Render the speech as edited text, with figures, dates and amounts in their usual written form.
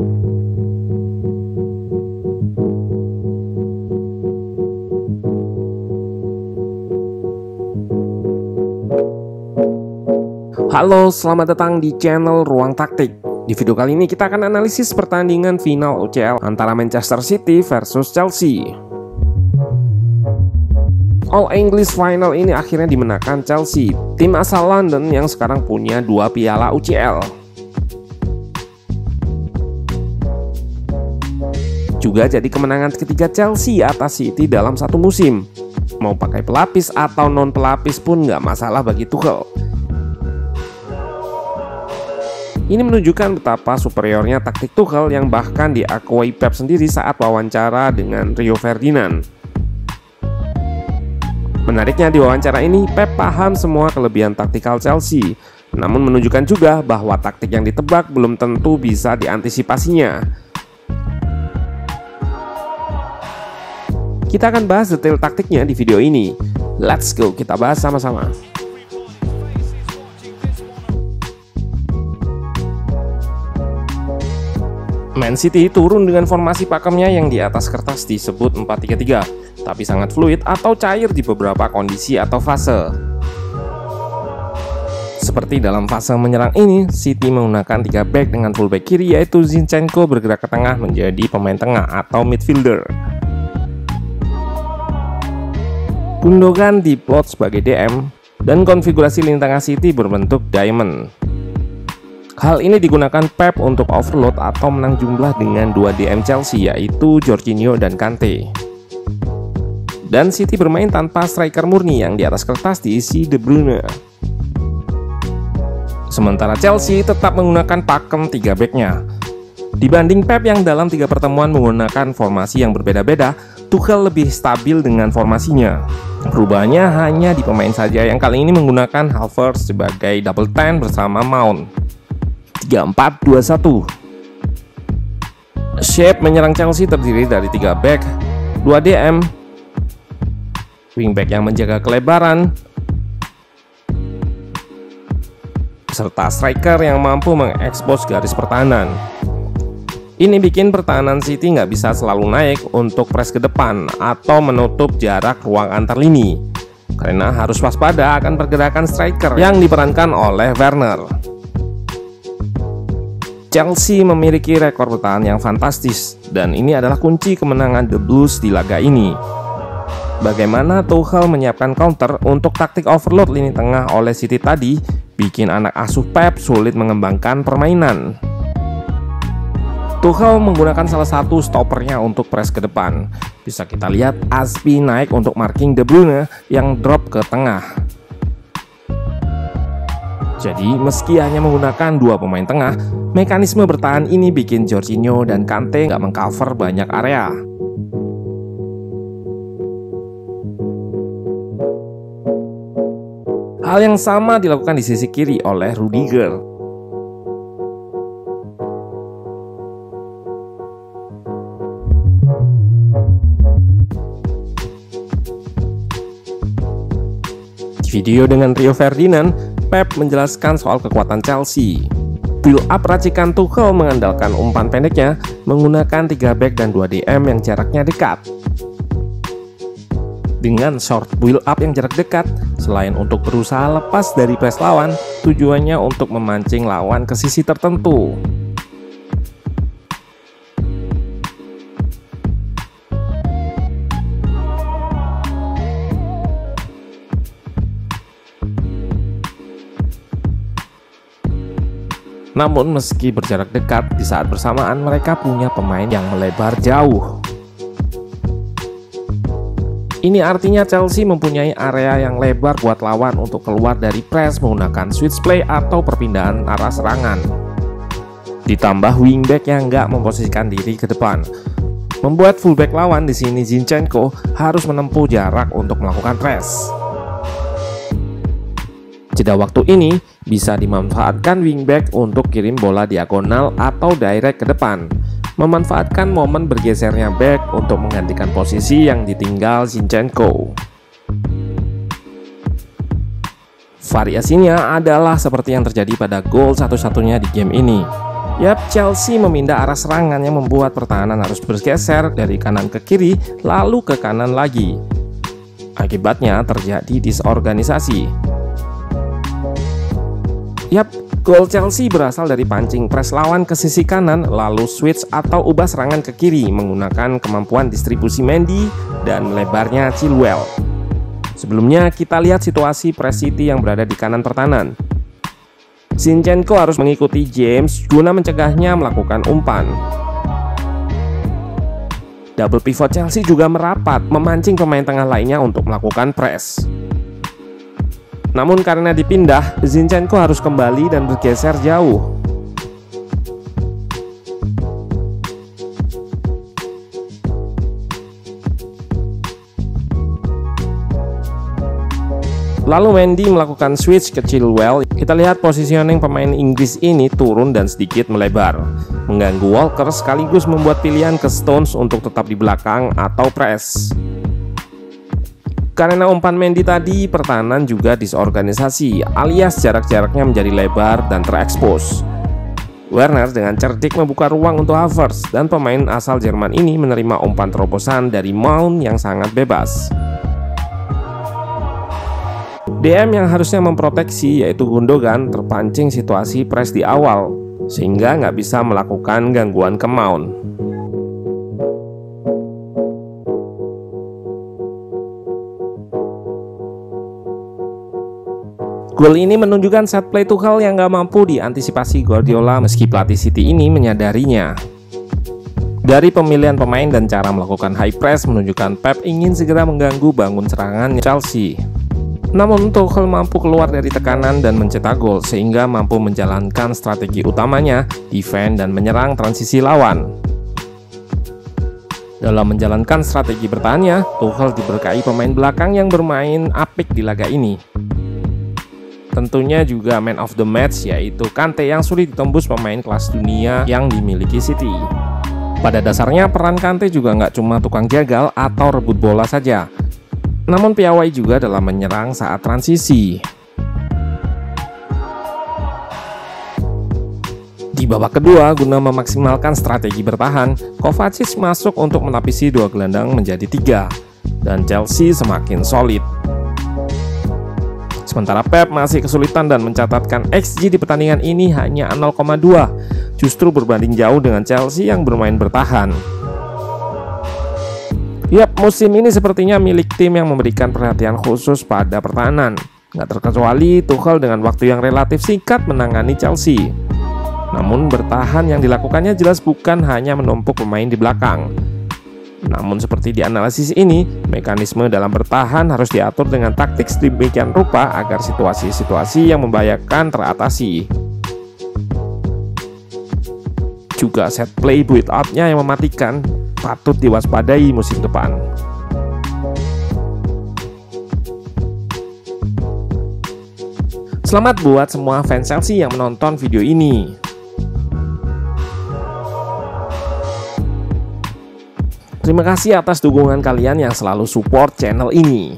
Halo, selamat datang di channel Ruang Taktik. Di video kali ini kita akan analisis pertandingan final UCL antara Manchester City versus Chelsea. All English Final ini akhirnya dimenangkan Chelsea, tim asal London yang sekarang punya 2 piala UCL. Juga jadi kemenangan ketiga Chelsea atas City dalam satu musim. Mau pakai pelapis atau non pelapis pun nggak masalah bagi Tuchel. Ini menunjukkan betapa superiornya taktik Tuchel yang bahkan diakui Pep sendiri saat wawancara dengan Rio Ferdinand. Menariknya di wawancara ini, Pep paham semua kelebihan taktikal Chelsea, namun menunjukkan juga bahwa taktik yang ditebak belum tentu bisa diantisipasinya. Kita akan bahas detail taktiknya di video ini. Let's go, kita bahas sama-sama. Man City turun dengan formasi pakemnya yang di atas kertas disebut 4-3-3, tapi sangat fluid atau cair di beberapa kondisi atau fase. Seperti dalam fase menyerang ini, City menggunakan 3 back dengan fullback kiri yaitu Zinchenko bergerak ke tengah menjadi pemain tengah atau midfielder. Gundogan diplot sebagai DM dan konfigurasi lini tengah City berbentuk diamond. Hal ini digunakan Pep untuk overload atau menang jumlah dengan 2 DM Chelsea yaitu Jorginho dan Kante. Dan City bermain tanpa striker murni yang di atas kertas diisi De Bruyne. Sementara Chelsea tetap menggunakan pakem 3 backnya. Dibanding Pep yang dalam 3 pertemuan menggunakan formasi yang berbeda-beda, Tuchel lebih stabil dengan formasinya. Perubahannya hanya di pemain saja yang kali ini menggunakan Havertz sebagai double 10 bersama Mount. 3-4-2-1. Shape menyerang Chelsea terdiri dari 3 back, 2 DM, wingback yang menjaga kelebaran, serta striker yang mampu mengekspos garis pertahanan. Ini bikin pertahanan City nggak bisa selalu naik untuk press ke depan atau menutup jarak ruang antar lini, karena harus waspada akan pergerakan striker yang diperankan oleh Werner. Chelsea memiliki rekor bertahan yang fantastis, dan ini adalah kunci kemenangan The Blues di laga ini. Bagaimana Tuchel menyiapkan counter untuk taktik overload lini tengah oleh City tadi, bikin anak asuh Pep sulit mengembangkan permainan. Tuchel menggunakan salah satu stoppernya untuk press ke depan. Bisa kita lihat Azpi naik untuk marking De Bruyne yang drop ke tengah. Jadi meski hanya menggunakan 2 pemain tengah, mekanisme bertahan ini bikin Jorginho dan Kante nggak mengcover banyak area. Hal yang sama dilakukan di sisi kiri oleh Rudiger. Di video dengan Rio Ferdinand, Pep menjelaskan soal kekuatan Chelsea. Build up racikan Tuchel mengandalkan umpan pendeknya menggunakan 3 back dan 2 DM yang jaraknya dekat. Dengan short build up yang jarak dekat, selain untuk berusaha lepas dari press lawan, tujuannya untuk memancing lawan ke sisi tertentu. Namun meski berjarak dekat, di saat bersamaan mereka punya pemain yang melebar jauh. Ini artinya Chelsea mempunyai area yang lebar buat lawan untuk keluar dari press menggunakan switch play atau perpindahan arah serangan. Ditambah wingback yang nggak memposisikan diri ke depan, membuat fullback lawan di sini Zinchenko harus menempuh jarak untuk melakukan press. Jeda waktu ini bisa dimanfaatkan wingback untuk kirim bola diagonal atau direct ke depan, memanfaatkan momen bergesernya back untuk menggantikan posisi yang ditinggal Zinchenko. Variasinya adalah seperti yang terjadi pada gol satu-satunya di game ini, Yap, Chelsea memindah arah serangan yang membuat pertahanan harus bergeser dari kanan ke kiri, lalu ke kanan lagi. Akibatnya terjadi disorganisasi. Yap, gol Chelsea berasal dari pancing press lawan ke sisi kanan, lalu switch atau ubah serangan ke kiri menggunakan kemampuan distribusi Mendy dan lebarnya Chilwell. Sebelumnya kita lihat situasi press City yang berada di kanan pertahanan. Zinchenko harus mengikuti James guna mencegahnya melakukan umpan. Double pivot Chelsea juga merapat memancing pemain tengah lainnya untuk melakukan press. Namun karena dipindah, Zinchenko harus kembali dan bergeser jauh. Lalu Mendy melakukan switch ke Chilwell. Kita lihat positioning pemain Inggris ini turun dan sedikit melebar, mengganggu Walker sekaligus membuat pilihan ke Stones untuk tetap di belakang atau press. Karena umpan Mendy tadi, pertahanan juga disorganisasi, alias jarak-jaraknya menjadi lebar dan terekspos. Werner dengan cerdik membuka ruang untuk Havertz, dan pemain asal Jerman ini menerima umpan terobosan dari Mount yang sangat bebas. DM yang harusnya memproteksi, yaitu Gundogan, terpancing situasi press di awal, sehingga nggak bisa melakukan gangguan ke Mount. Gol ini menunjukkan set play Tuchel yang nggak mampu diantisipasi Guardiola meski pelatih City ini menyadarinya. Dari pemilihan pemain dan cara melakukan high press menunjukkan Pep ingin segera mengganggu bangun serangan Chelsea. Namun Tuchel mampu keluar dari tekanan dan mencetak gol sehingga mampu menjalankan strategi utamanya, defend dan menyerang transisi lawan. Dalam menjalankan strategi bertahannya, Tuchel diberkahi pemain belakang yang bermain apik di laga ini. Tentunya juga man of the match, yaitu Kante yang sulit ditembus pemain kelas dunia yang dimiliki City. Pada dasarnya peran Kante juga nggak cuma tukang jagal atau rebut bola saja, namun piawai juga dalam menyerang saat transisi. Di babak kedua, guna memaksimalkan strategi bertahan, Kovacic masuk untuk melapisi dua gelandang menjadi 3, dan Chelsea semakin solid. Sementara Pep masih kesulitan dan mencatatkan XG di pertandingan ini hanya 0,2, justru berbanding jauh dengan Chelsea yang bermain bertahan. Yap, musim ini sepertinya milik tim yang memberikan perhatian khusus pada pertahanan. Nggak terkecuali Tuchel dengan waktu yang relatif singkat menangani Chelsea. Namun bertahan yang dilakukannya jelas bukan hanya menumpuk pemain di belakang. Namun seperti di analisis ini, mekanisme dalam bertahan harus diatur dengan taktik sedemikian rupa agar situasi-situasi yang membahayakan teratasi. Juga set play build up-nya yang mematikan patut diwaspadai musim depan. Selamat buat semua fans Chelsea yang menonton video ini. Terima kasih atas dukungan kalian yang selalu support channel ini.